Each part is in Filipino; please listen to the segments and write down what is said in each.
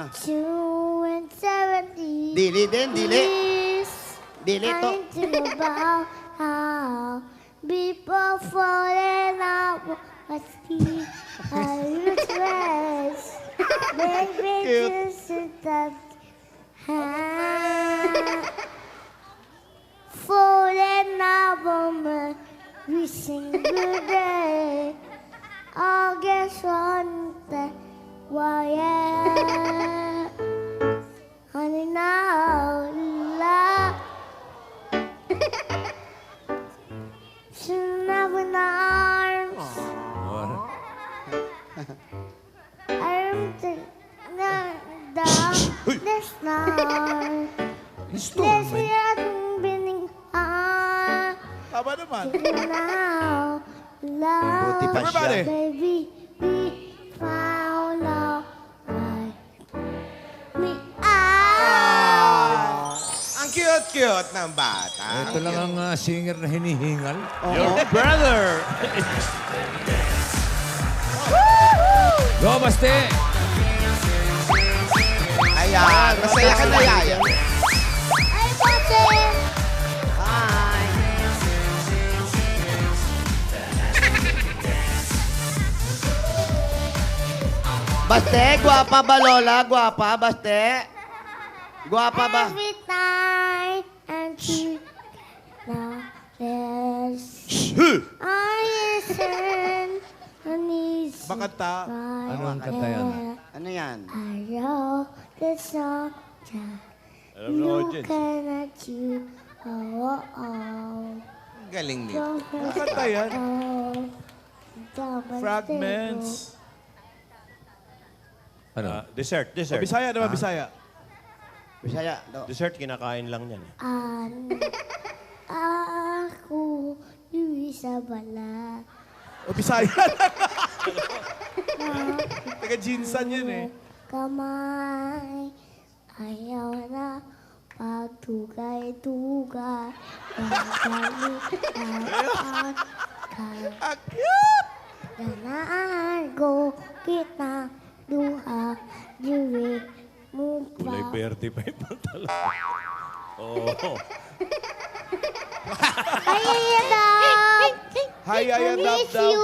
2 and 70. Dili din, dili. Dili to. I think about how before falling out was the I was baby just that falling out woman we sing good day August on the wire honey now love soon have an arms I'm the this now this year being Tama naman. now Buti pa love siya. baby we found out right me out Ang cute-cute ng bata. Ito lang ang singer na hinihingal. Your brother. Go, Baste! Ayan, masaya ka na, Yaya. ay bote Hi. Baste, guwapa ba, Lola? Guwapa, Baste? Guwapa ba? every night and she now there's I listen and he's Makanta. Ano ang kanta yan? Ano yan? I know the song Alam na audience. looking at you oh oh Galing nito. Makanta yan. Fragments. Fragments. Ano? Dessert. Bisaya naman, Bisaya. Bisaya. Do. Dessert, kinakain lang yan. Ako, Luisa Bala. O, Bisaya Taga Jinsan yun eh. Kamay, ayaw na pagtugay-tugay. Pagkalitaan ka. Ganaan ko kita duha, diwi mo Kulay pa. verde pa yung pantalon. Oo. Ay, Dab! Hi, Yaya Dab Miss Dab. you!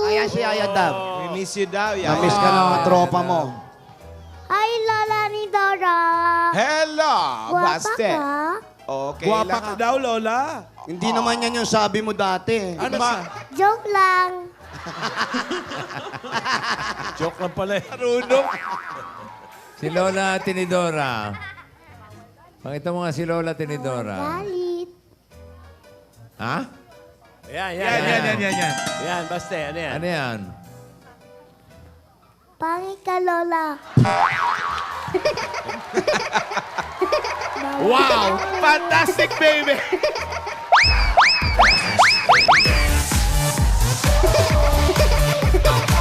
Ayan si Yaya Dab. We miss you daw, Yaya. Namiss ka ng mga tropa mo. Ay, Lola ni Dora! Hello, Guwapa Baste. ka? Okay Guwapa lang. ka daw, Lola. Hindi naman yan yung sabi mo dati. Ano Joke lang. Joke lang pala eh. Marunong. Si Lola Tinidora. Pakita mo nga si Lola Tinidora. Galit. Ha? Yan. Yan. Yan, Baste. Ano yan? Ano yan? Pangit ka, Lola. Wow! Fantastic, baby!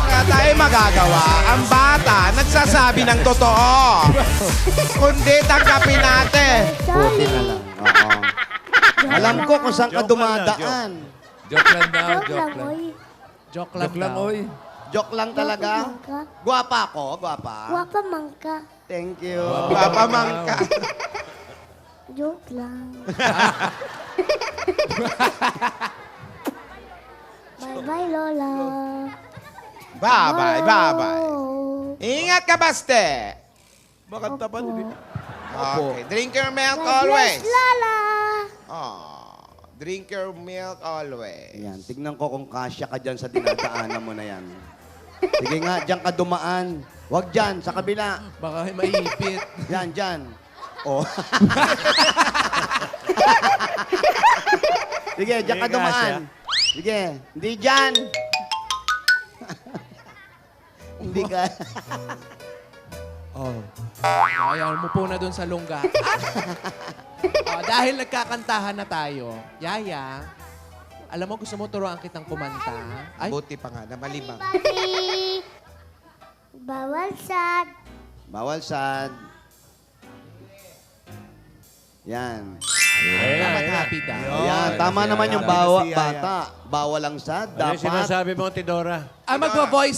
Wala tayo magagawa. Ang bata, nagsasabi ng totoo. Kundi tanggapin natin. Buti Sorry. na lang. Oo. Alam ko kung saan ka Joke lang na, dumadaan. Joke lang daw, Joke joke lang, lang. oy. Joke lang, oy. Joke lang talaga. Guwapa man ka. Guwapa ako, guwapa. Guwapa man ka. Thank you. Papamangka. Joke lang. Bye-bye, Lola. Bye-bye, bye-bye. Oh. Ingat ka, Baste. Makanta pa din. Okay. Drink your milk God always. bless, Lola. Oh, drink your milk always. Ayan, tignan ko kung kasya ka dyan sa dinadaanan mo na yan. Sige nga, dyan ka dumaan. Huwag dyan, sa kabila. Baka maipit. Yan, dyan. Oh. Sige, dyan ka Sige, dumaan. Sige, hindi dyan. Hindi ka. Oh. Ayaw mo po na doon sa lungga. Dahil nagkakantahan na tayo, Yaya, alam mo gusto mo turuan kitang kumanta? Ay, Buti pa nga na malimang. Bye. Bawal sad. Bawal sad. Yan. dapat happy daw. Ayan, tama naman yung bata. Bawal ang sad. Ano yung Dapat sinasabi mo, Tidora? Magvo-voice